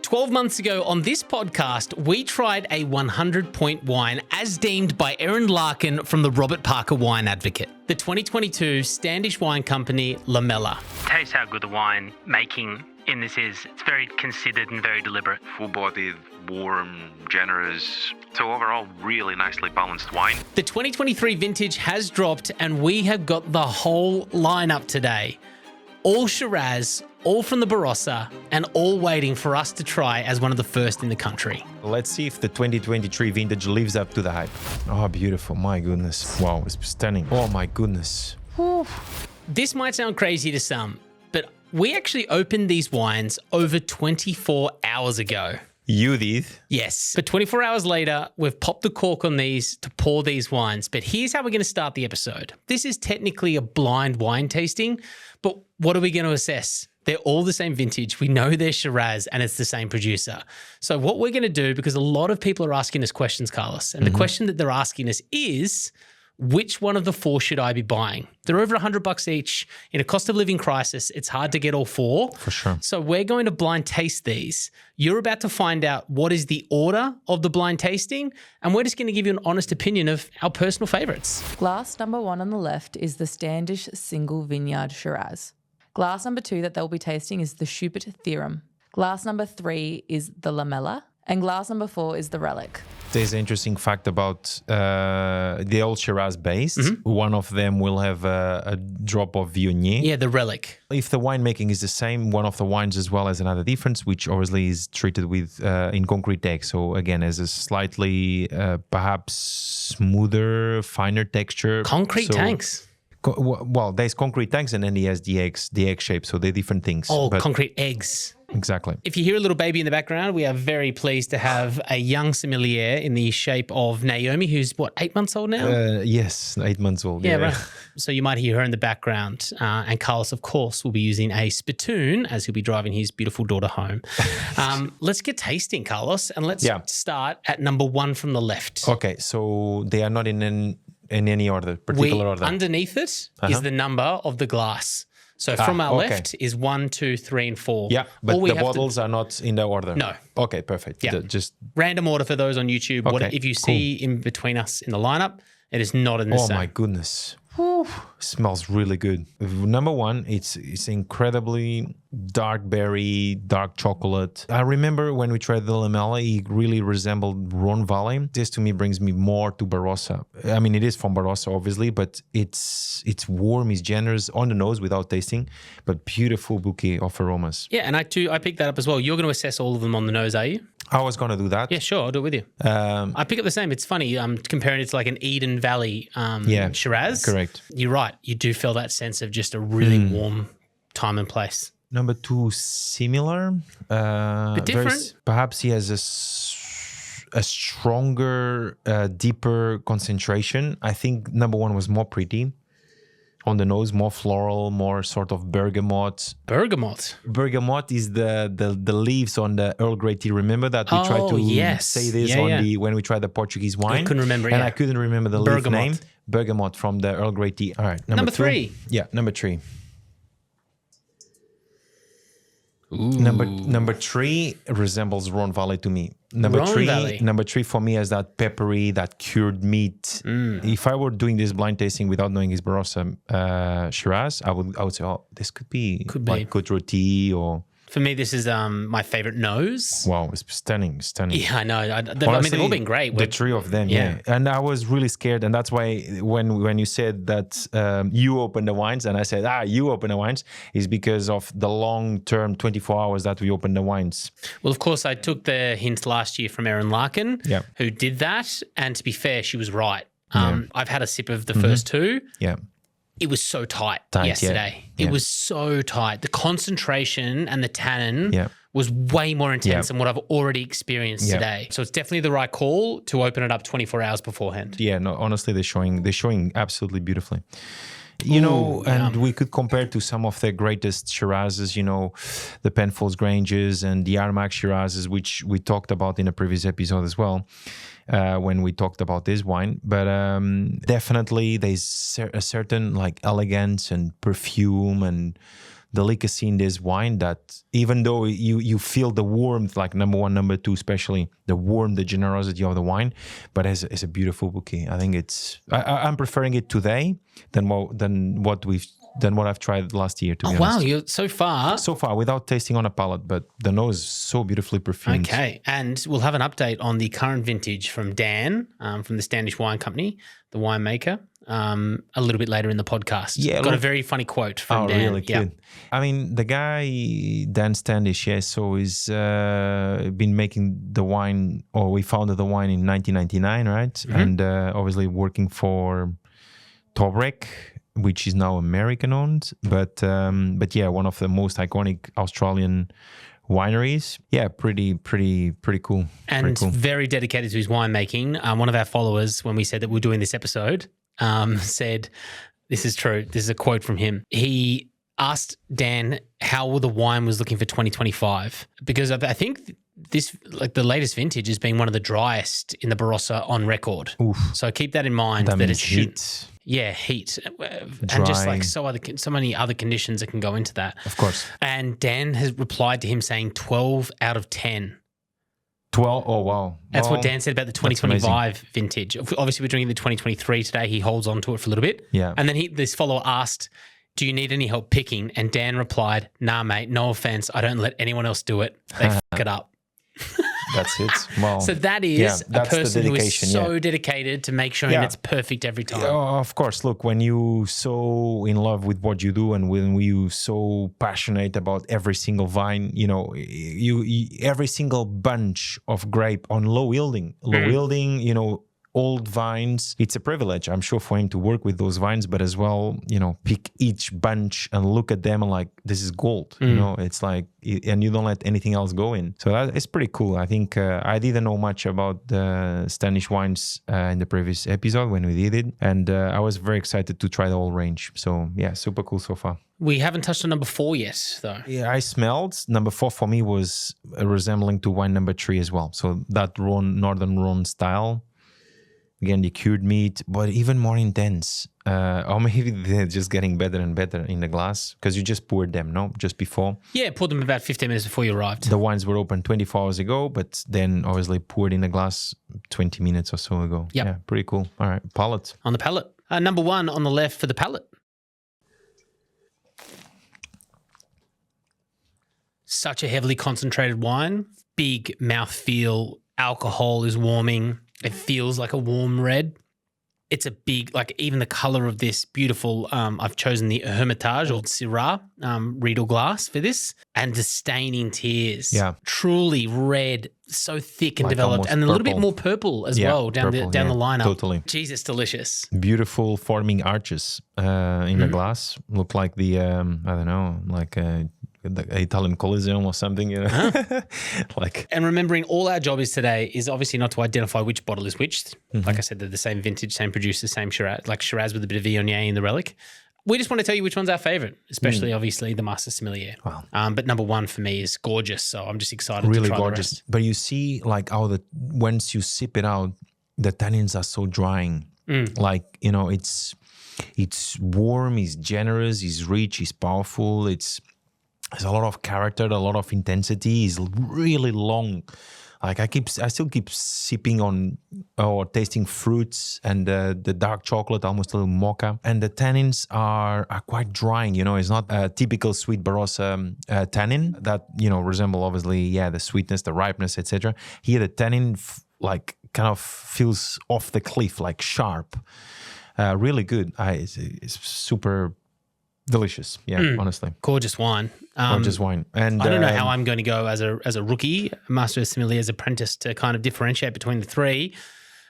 12 months ago on this podcast, we tried a 100-point wine as deemed by Erin Larkin from the Robert Parker Wine Advocate, the 2022 Standish Wine Company Lamella. Taste how good the wine making in this is. It's very considered and very deliberate. Full-bodied, warm, generous. So overall, really nicely balanced wine. The 2023 vintage has dropped and we have got the whole lineup today. All Shiraz, all from the Barossa, and all waiting for us to try as one of the first in the country. Let's see if the 2023 vintage lives up to the hype. Oh, beautiful. My goodness. Wow, it's stunning. Oh, my goodness. Whew. This might sound crazy to some, but we actually opened these wines over 24 hours ago. You did? Yes. But 24 hours later, we've popped the cork on these to pour these wines. But here's how we're going to start the episode. This is technically a blind wine tasting, but what are we going to assess? They're all the same vintage. We know they're Shiraz and it's the same producer. So what we're going to do, because a lot of people are asking us questions, Carlos, and the question that they're asking us is, which one of the four should I be buying? They're over $100 each. In a cost of living crisis, it's hard to get all four. For sure. So we're going to blind taste these. You're about to find out what is the order of the blind tasting, and we're just going to give you an honest opinion of our personal favourites. Glass number 1 on the left is the Standish Single Vineyard Shiraz. Glass number 2 that they'll be tasting is the Schubert Theorem. Glass number 3 is the Lamella. And glass number 4 is the Relic. There's an interesting fact about the old Shiraz base. One of them will have a drop of Viognier. Yeah, the Relic. If the winemaking is the same, one of the wines as well as another difference, which obviously is treated with in concrete egg. So again, has a slightly perhaps smoother, finer texture. Concrete tanks. Well, there's concrete tanks and then he has the egg shape. So they're different things. Oh, concrete eggs. Exactly. If you hear a little baby in the background, we are very pleased to have a young sommelier in the shape of Naomi, who's, 8 months old now? Yes, 8 months old. Yeah, right. So you might hear her in the background. And Carlos, of course, will be using a spittoon as he'll be driving his beautiful daughter home. Let's get tasting, Carlos, and let's start at number 1 from the left. Okay, so they are not in any order, particular order. Underneath it is the number of the glass. So from our left is 1, 2, 3, and 4. Yeah, but the bottles are not in the order. No. Okay, perfect. Yeah. Just random order for those on YouTube. Okay, If you see in between us in the lineup, it is not in the same. Oh my goodness. Whew. Smells really good. Number 1, it's incredibly dark berry, dark chocolate. I remember when we tried the Lamella, it really resembled Rhone Valley. This to me brings me more to Barossa. I mean, it is from Barossa, obviously, but it's warm, it's generous on the nose without tasting, but beautiful bouquet of aromas. Yeah, and I picked that up as well. You're going to assess all of them on the nose, are you? I was going to do that. Yeah, sure. I'll do it with you. I pick up the same. It's funny. I'm comparing it to like an Eden Valley Shiraz. Correct. You're right. You do feel that sense of just a really warm time and place. Number 2, similar. But different. Perhaps he has a stronger, deeper concentration. I think number 1 was more pretty. On the nose, more floral, more sort of bergamot. Bergamot? Bergamot is the leaves on the Earl Grey tea. Remember that we tried to say this when we tried the Portuguese wine? I couldn't remember, And I couldn't remember the leaf name. Bergamot from the Earl Grey tea. All right, number 3. Yeah, number 3. Ooh. Number 3 resembles Rhone Valley to me. Number 3 for me is that peppery, that cured meat. If I were doing this blind tasting without knowing his Barossa Shiraz, I would say, oh, this could be like Côte Rôtie or. For me, this is my favorite nose. Wow, it's stunning. Yeah, I know. Honestly, they've all been great. The 3 of them, yeah. And I was really scared. And that's why when you said that you open the wines, and I said, you open the wines, is because of the long-term 24 hours that we open the wines. Well, of course, I took the hint last year from Erin Larkin, who did that. And to be fair, she was right. I've had a sip of the first 2. Yeah. It was so tight yesterday. Yeah. It was so tight. The concentration and the tannin was way more intense than what I've already experienced today. So it's definitely the right call to open it up 24 hours beforehand. Yeah, no, honestly, they're showing absolutely beautifully. And we could compare to some of the greatest Shirazes, the Penfolds Granges and the Armagh Shirazes, which we talked about in a previous episode as well, when we talked about this wine. But definitely there's a certain like elegance and perfume and delicacy in this wine that even though you feel the warmth, like number one, number two, especially the warmth, the generosity of the wine, but it's a beautiful bouquet. I think I'm preferring it today than what I've tried last year, to be honest. Wow, you're so far Without tasting on a palate, but the nose is so beautifully perfumed. Okay, and we'll have an update on the current vintage from Dan from the Standish Wine Company, the winemaker, a little bit later in the podcast. Yeah, got a very funny quote from Dan. Really good. I mean, the guy, Dan Standish, so he's been making the wine, or we founded the wine in 1999, right? Mm-hmm. And obviously working for Tobrek, which is now American owned, but yeah, one of the most iconic Australian wineries. Yeah, pretty cool. And pretty cool. Very dedicated to his winemaking. One of our followers, when we said that we're doing this episode, said, this is true, this is a quote from him. He asked Dan how the wine was looking for 2025, because I think this, like the latest vintage, has been one of the driest in the Barossa on record. Oof. So keep that in mind. That it means should. Heat. Yeah, heat. Dry. And just like so many other conditions that can go into that. Of course. And Dan has replied to him saying 12 out of 10. 12? Oh, wow. That's what Dan said about the 2025 vintage. Obviously, we're drinking the 2023 today. He holds on to it for a little bit. Yeah. And then this follower asked, do you need any help picking? And Dan replied, nah, mate, no offense. I don't let anyone else do it. They fuck it up. That's it. Well, so that is a person who is so yeah. dedicated to make sure it's perfect every time. Of course. Look, when you so in love with what you do, and when you so passionate about every single vine, you every single bunch of grape on low yielding, old vines, it's a privilege, I'm sure, for him to work with those vines, but as well, pick each bunch and look at them and like, this is gold, it's like, and you don't let anything else go in. So it's pretty cool. I think I didn't know much about the Standish wines in the previous episode when we did it. And I was very excited to try the whole range. So yeah, super cool so far. We haven't touched on number 4 yet, though. Yeah, I smelled. Number 4 for me was resembling to wine number 3 as well. So that Northern Rhone style. Again, the cured meat, but even more intense. Or maybe they're just getting better and better in the glass because you just poured them, no? Just before. Yeah, poured them about 15 minutes before you arrived. The wines were open 24 hours ago, but then obviously poured in the glass 20 minutes or so ago. Yep. Yeah, pretty cool. All right, palate. On the palate. Number 1 on the left for the palate. Such a heavily concentrated wine. Big mouthfeel. Alcohol is warming. It feels like a warm red. It's a big, like even the color of this beautiful, I've chosen the Hermitage or Syrah RIEDEL glass for this, and the stain in tears. Yeah. Truly red, so thick and Like developed, almost and a little bit purple. more purple as Yeah, well down purple, the yeah, lineup. totally. Jesus, delicious. Beautiful forming arches in the glass. Look like the, I don't know, like the Italian Coliseum or something, like. And remembering all our job is today is obviously not to identify which bottle is which. Mm-hmm. Like I said, they're the same vintage, same producer, same Shiraz, like Shiraz with a bit of Viognier in the Relic. We just want to tell you which one's our favorite, especially obviously the Master Sommelier. Wow. But number 1 for me is gorgeous, so I'm just excited Really to try gorgeous. the rest. But you see like how once you sip it out, the tannins are so drying. Like, it's warm, it's generous, it's rich, it's powerful, there's a lot of character, a lot of intensity. It's really long. Like I still keep sipping on or tasting fruits and the dark chocolate, almost a little mocha. And the tannins are quite drying. It's not a typical sweet Barossa tannin that resemble obviously the sweetness, the ripeness, etc. Here the tannin kind of feels off the cliff, like sharp. Really good. It's super delicious. Yeah, honestly. Gorgeous wine. Gorgeous wine. And I don't know how I'm going to go as a rookie, Master Sommelier's apprentice, to kind of differentiate between the 3,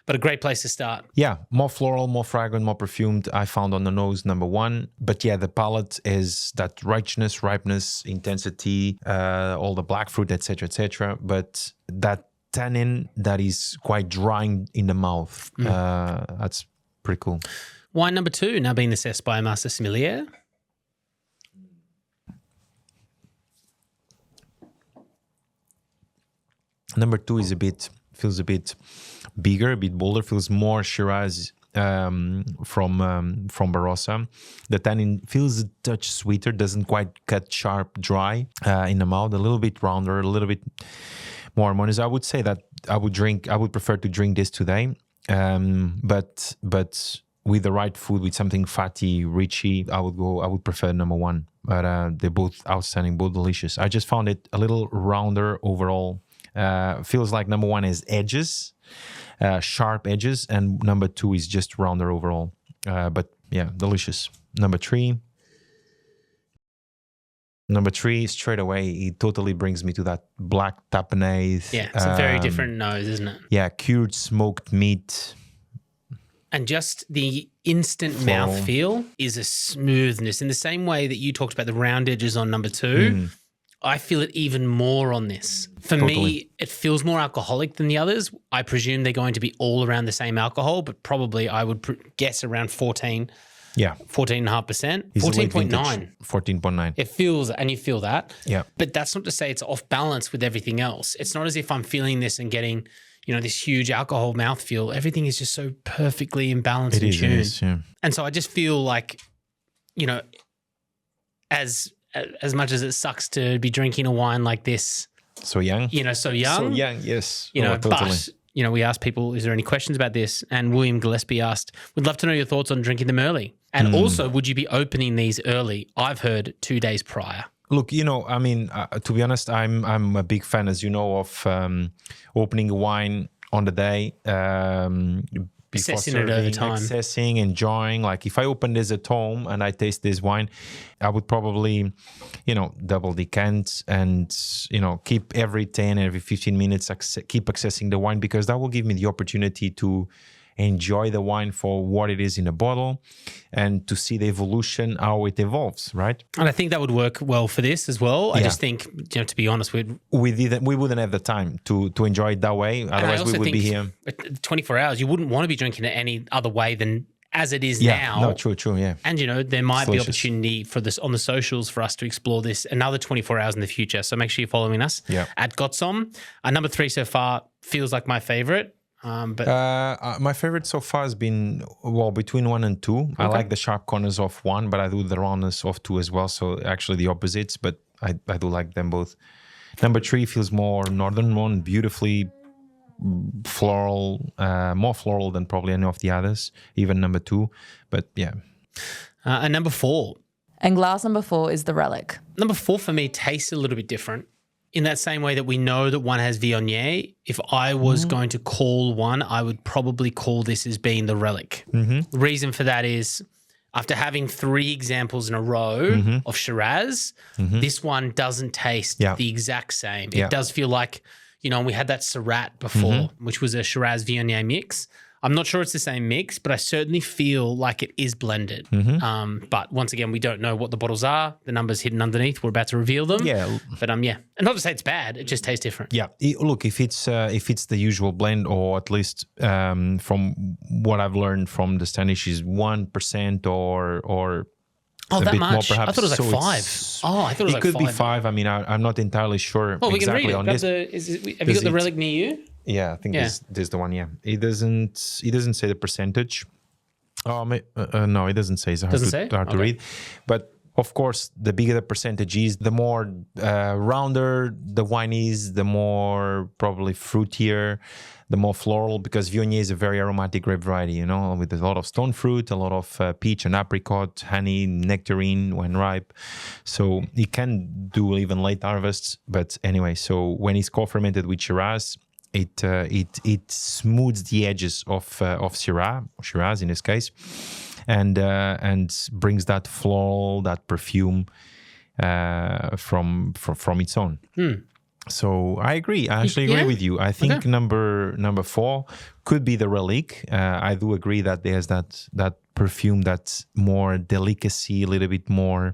but a great place to start. Yeah, more floral, more fragrant, more perfumed. I found on the nose number 1. But yeah, the palate is that richness, ripeness, intensity, all the black fruit, etc., etc. But that tannin that is quite drying in the mouth. That's pretty cool. Wine number 2 now being assessed by Master Sommelier. Number 2 feels a bit bigger, a bit bolder, feels more Shiraz from Barossa. The tannin feels a touch sweeter, doesn't quite cut sharp, dry in the mouth. A little bit rounder, a little bit more harmonious. I would say that I would prefer to drink this today, but with the right food, with something fatty, richy, I would prefer number one. But they're both outstanding, both delicious. I just found it a little rounder overall. Feels like number one has edges, sharp edges, and number two is just rounder overall. But yeah, delicious. Number three, straight away, it totally brings me to that black tapenade. Yeah, it's a very different nose, isn't it? Yeah, cured smoked meat. And just the instant mouthfeel is a smoothness. In the same way that you talked about the round edges on number two, I feel it even more on this. For me, it feels more alcoholic than the others. I presume they're going to be all around the same alcohol, but probably I would guess around 14. Yeah. 14.5%. 14.9. 14.9. It feels, and you feel that. Yeah. But that's not to say it's off balance with everything else. It's not as if I'm feeling this and getting, this huge alcohol mouthfeel. Everything is just so perfectly in balance and tuned. It is, yeah. And so I just feel like, as much as it sucks to be drinking a wine like this. So young. So young. So young, yes. Totally. But, we asked people, is there any questions about this? And William Gillespie asked, would love to know your thoughts on drinking them early. And also, would you be opening these early? I've heard 2 days prior. Look, to be honest, I'm a big fan, as you know, of opening a wine on the day, assessing it over time, assessing, enjoying. Like if I open this at home and I taste this wine, I would probably, double decant and keep every 10, every 15 minutes keep accessing the wine, because that will give me the opportunity to enjoy the wine for what it is in a bottle and to see the evolution, how it evolves, right? And I think that would work well for this as well. I just think, to be honest, we wouldn't have the time to enjoy it that way. Otherwise, we would be here. 24 hours, you wouldn't want to be drinking it any other way than as it is now. No, true, yeah. And, there might be opportunity for this on the socials for us to explore this another 24 hours in the future. So make sure you're following us at Gotsom. Number 3 so far feels like my favorite. But my favorite so far has been between 1 and 2. Okay. I like the sharp corners of 1, but I do the roundness of 2 as well. So actually the opposites, but I do like them both. Number 3 feels more northern one, beautifully floral, more floral than probably any of the others. Even number 2, but yeah. And number 4. And glass number 4 is the Relic. Number 4 for me tastes a little bit different. In that same way that we know that one has Viognier, if I was going to call one, I would probably call this as being the Relic. The reason for that is after having 3 examples in a row of Shiraz, this one doesn't taste the exact same. It does feel like, we had that Syrah before, which was a Shiraz Viognier mix. I'm not sure it's the same mix, but I certainly feel like it is blended. But once again, we don't know what the bottles are. The number's hidden underneath. We're about to reveal them. Yeah. But And not to say it's bad. It just tastes different. Yeah. Look, if it's the usual blend, or at least from what I've learned from the Standish is 1% or a bit that much? more perhaps. I thought it was like 5. I thought it was like 5. It could be 5. I mean, I'm not entirely sure we exactly can read it. on this. Have you got the Relic near you? Yeah, I think this is the one. Yeah, it doesn't say the percentage. Oh, no, it doesn't say. It's hard to read. But of course, the bigger the percentage is, the more rounder the wine is, the more probably fruitier, the more floral. Because Viognier is a very aromatic grape variety, with a lot of stone fruit, a lot of peach and apricot, honey, nectarine when ripe. So it can do even late harvests. But anyway, so when it's co-fermented with Shiraz, it smooths the edges of Syrah, or Shiraz in this case, and brings that floral, that perfume from its own. So I agree. I actually agree with you. I think number 4 could be the Relic. I do agree that there's that perfume that's more delicacy, a little bit more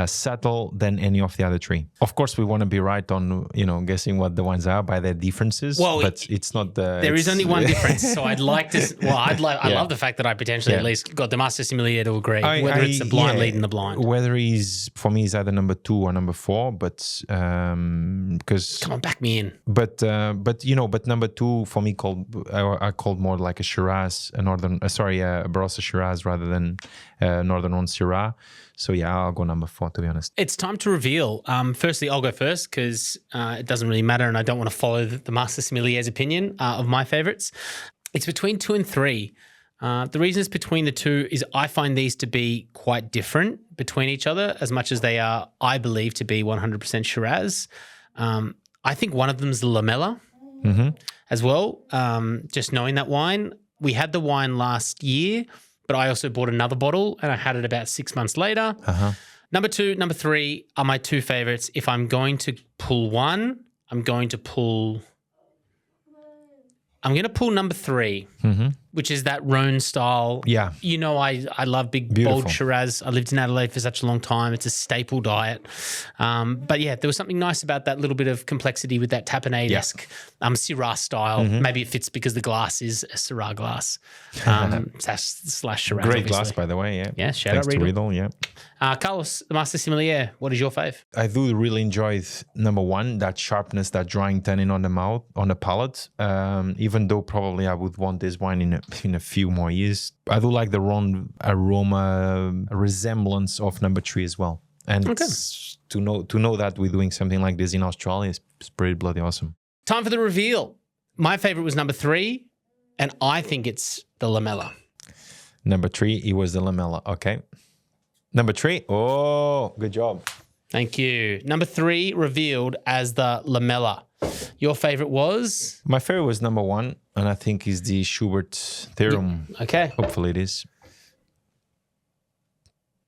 subtle than any of the other three. Of course, we want to be right on, guessing what the wines are by their differences. Well, but it's not the. There is only one difference, so I'd like to. Well, I Yeah. love the fact that I potentially at least got the master sommelier to agree, whether it's the blind leading the blind. Whether for me, is either number 2 or number 4, but because Come on, back me in. but number 2 for me I called more like a Shiraz, a Barossa Shiraz rather than Northern one Syrah. So yeah, I'll go number 4 to be honest. It's time to reveal. Firstly, I'll go first because it doesn't really matter, and I don't want to follow the master sommelier's opinion of my favorites. It's between 2 and 3. The reason it's between the two is I find these to be quite different between each other, as much as they are, I believe, to be 100% Shiraz. I think one of them is the Lamella as well. Just knowing that wine, we had the wine last year, but I also bought another bottle and I had it about 6 months later. Number 2, number 3 are my two favorites. If I'm going to pull one, I'm going to pull number 3, which is that Rhone style. Yeah. I love big, Beautiful. bold Shiraz. I lived in Adelaide for such a long time. It's a staple diet. But yeah, there was something nice about that little bit of complexity with that tapenade-esque Syrah style. Maybe it fits because the glass is a Syrah glass slash Shiraz. Great obviously. glass, by the way. Yeah. Yeah, shout Thanks out to RIEDEL. RIEDEL. Yeah. Carlos, the master sommelier, what is your fave? I do really enjoy number 1, that sharpness, that drying tannin on the mouth, on the palate. Even though probably I would want this wine in a few more years. I do like the Rhone aroma resemblance of number 3 as well. And to know that we're doing something like this in Australia is pretty bloody awesome. Time for the reveal. My favorite was number 3, and I think it's the Lamella. Number 3, it was the Lamella. Okay. Number 3. Oh, good job. Thank you. Number 3 revealed as the Lamella. Your favorite was? My favorite was number 1, and I think is the Schubert Theorem. Okay. Hopefully it is.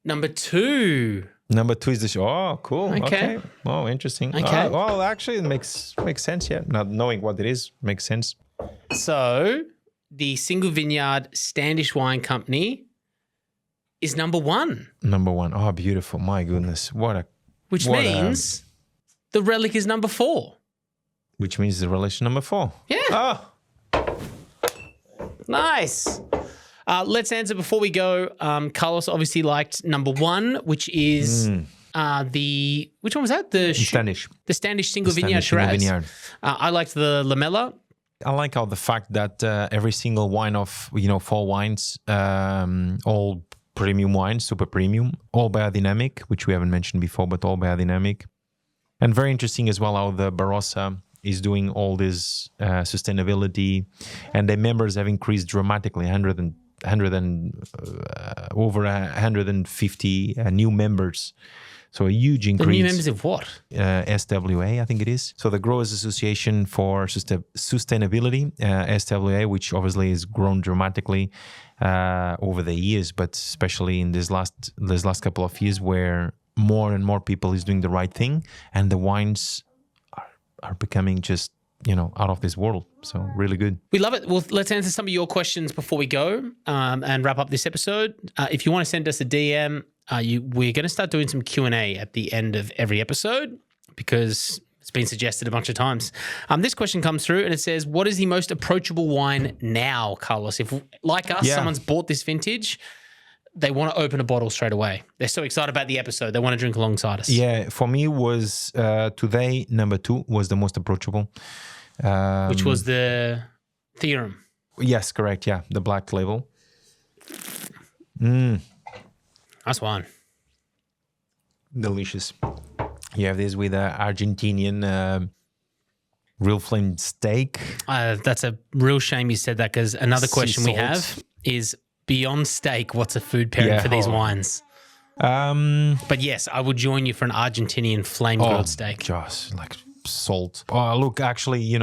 Number 2. Number 2 is the oh, cool. Okay. Oh, interesting. Okay. Well, actually, it makes sense. Yeah, not knowing what it is makes sense. So the single vineyard Standish Wine Company is number 1. Number 1. Oh, beautiful. My goodness, Which means the Relic is number 4. Which means the relation number 4. Yeah. Oh, Nice. Let's answer before we go. Carlos obviously liked number 1, which is which one was that? The Standish. The Standish Single Vineyard Standish Single Shiraz. Vineyard. I liked the Lamella. I like how the fact that every single wine of 4 wines, all premium wines, super premium, all biodynamic, which we haven't mentioned before, but all biodynamic, and very interesting as well how the Barossa is doing all this sustainability, and their members have increased dramatically, over 150 new members. So a huge increase. The new members of what? SWA, I think it is. So the Growers Association for Sustainability, SWA, which obviously has grown dramatically over the years, but especially in this last couple of years, where more and more people is doing the right thing, and the wines are becoming just out of this world. So really good. We love it. Well, let's answer some of your questions before we go and wrap up this episode. If you want to send us a DM, we're going to start doing some Q&A at the end of every episode because it's been suggested a bunch of times. This question comes through and it says, what is the most approachable wine now, Carlos? If, like us, someone's bought this vintage, they want to open a bottle straight away. They're so excited about the episode. They want to drink alongside us. Yeah, for me was today, number 2 was the most approachable. Which was the Theorem. Yes, correct. Yeah, the black label. Nice wine. Delicious. You have this with Argentinian real flame steak. That's a real shame you said that because another question we salt. have is beyond steak, what's a food pairing for these wines? But yes, I would join you for an Argentinian flame grilled steak. Just like salt. Oh, look, actually,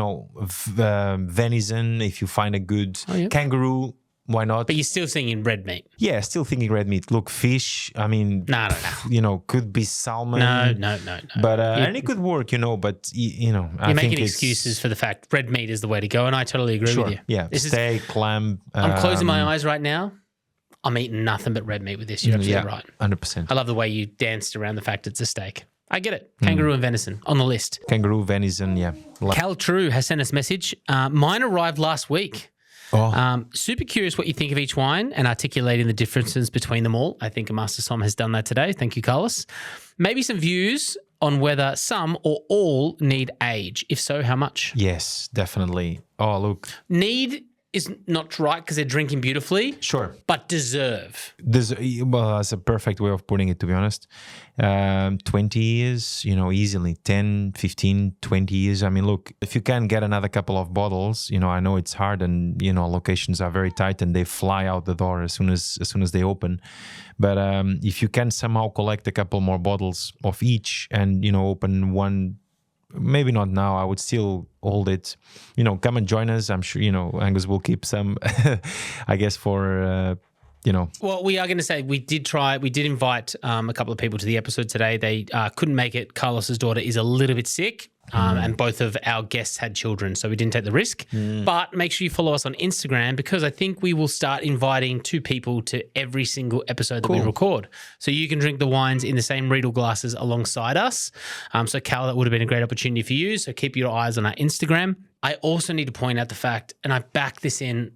venison, if you find a good kangaroo, why not? But you're still thinking red meat. Yeah, still thinking red meat. Look, fish, I mean, No. Could be salmon. No. But, and it could work, but, You're making excuses for the fact red meat is the way to go, and I totally agree with you. Yeah, steak, lamb. I'm closing my eyes right now. I'm eating nothing but red meat with this. You're absolutely right. 100%. I love the way you danced around the fact it's a steak. I get it. Kangaroo and venison on the list. Kangaroo, venison, yeah. Cal True has sent us a message. Mine arrived last week. Super curious what you think of each wine and articulating the differences between them all. I think a Master Som has done that today. Thank you, Carlos. Maybe some views on whether some or all need age. If so, how much? Yes, definitely. Oh, look. Need is not right because they're drinking beautifully. Sure. But deserve. Well, that's a perfect way of putting it, to be honest. 20 years, easily 10, 15, 20 years. I mean, look, if you can get another couple of bottles, I know it's hard and, locations are very tight and they fly out the door as soon as they open. But if you can somehow collect a couple more bottles of each and, open one, maybe not now, I would still hold it. Come and join us. I'm sure, Angus will keep some, I guess, for, Well, we are going to say we did invite a couple of people to the episode today. They couldn't make it. Carlos's daughter is a little bit sick. And both of our guests had children, so we didn't take the risk. But make sure you follow us on Instagram because I think we will start inviting 2 people to every single episode that we record. So you can drink the wines in the same Riedel glasses alongside us. So Cal, that would have been a great opportunity for you. So keep your eyes on our Instagram. I also need to point out the fact, and I back this in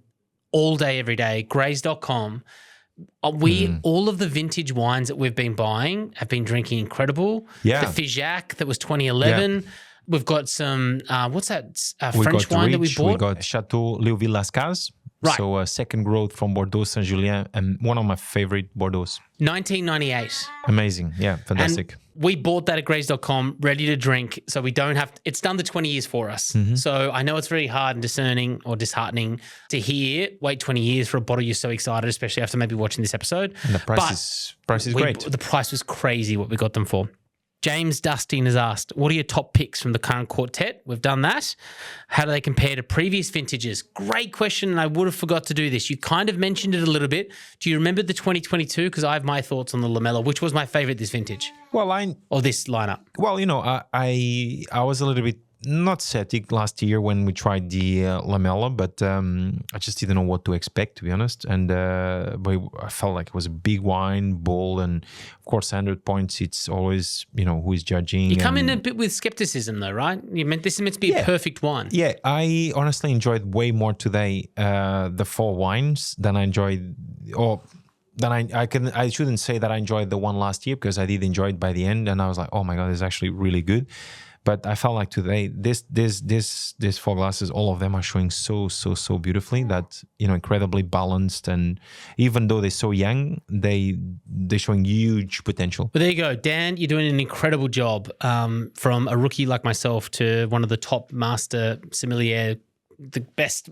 all day, every day, grays.com. All of the vintage wines that we've been buying have been drinking incredible. Yeah. The Figeac that was 2011. Yeah. We've got some, what's that French wine that we bought? We got Chateau Léoville-Lascaz. Right. So second growth from Bordeaux Saint-Julien and one of my favorite Bordeaux. 1998. Amazing. Yeah, fantastic. And we bought that at grays.com, ready to drink. So we don't have, it's done the 20 years for us. So I know it's very hard and discerning or disheartening to hear, wait 20 years for a bottle. You're so excited, especially after maybe watching this episode. And the price is great. The price was crazy what we got them for. James Dustin has asked, what are your top picks from the current quartet? We've done that. How do they compare to previous vintages? Great question, and I would have forgot to do this. You kind of mentioned it a little bit. Do you remember the 2022? Because I have my thoughts on the Lamella, which was my favorite this vintage. Well, or this lineup. Well, I was a little bit not septic last year when we tried the Lamella, but I just didn't know what to expect, to be honest. And but I felt like it was a big wine, bold, and of course, 100 points. It's always who is judging. You come in a bit with skepticism, though, right? This is meant to be a perfect wine. Yeah, I honestly enjoyed way more today the 4 wines than I enjoyed, or then I shouldn't say that I enjoyed the one last year because I did enjoy it by the end, and I was like, oh my god, it's actually really good. But I felt like today, this 4 glasses, all of them are showing so beautifully that, incredibly balanced. And even though they're so young, they're showing huge potential. Well, there you go. Dan, you're doing an incredible job from a rookie like myself to one of the top master sommelier, the best,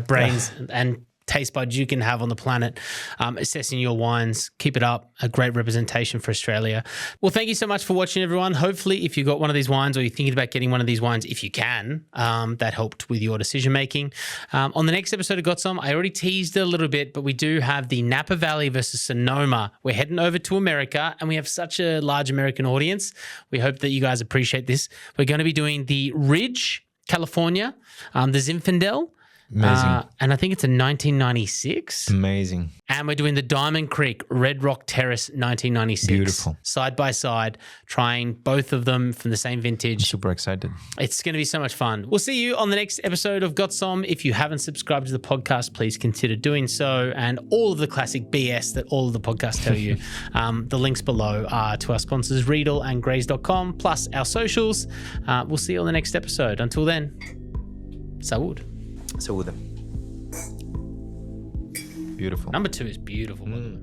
brains and taste buds you can have on the planet, assessing your wines. Keep it up. A great representation for Australia. Well, thank you so much for watching, everyone. Hopefully, if you got one of these wines or you're thinking about getting one of these wines, if you can, that helped with your decision making. On the next episode of Got Some, I already teased it a little bit, but we do have the Napa Valley versus Sonoma. We're heading over to America, and we have such a large American audience. We hope that you guys appreciate this. We're going to be doing the Ridge, California, the Zinfandel. Amazing. And I think it's a 1996. Amazing. And we're doing the Diamond Creek Red Rock Terrace 1996. Beautiful. Side by side, trying both of them from the same vintage. I'm super excited. It's going to be so much fun. We'll see you on the next episode of Got Some. If you haven't subscribed to the podcast, please consider doing so. And all of the classic BS that all of the podcasts tell you, the links below are to our sponsors, Riedel and Grays.com, plus our socials. We'll see you on the next episode. Until then, Salud. So beautiful. Number 2 is beautiful, by the way.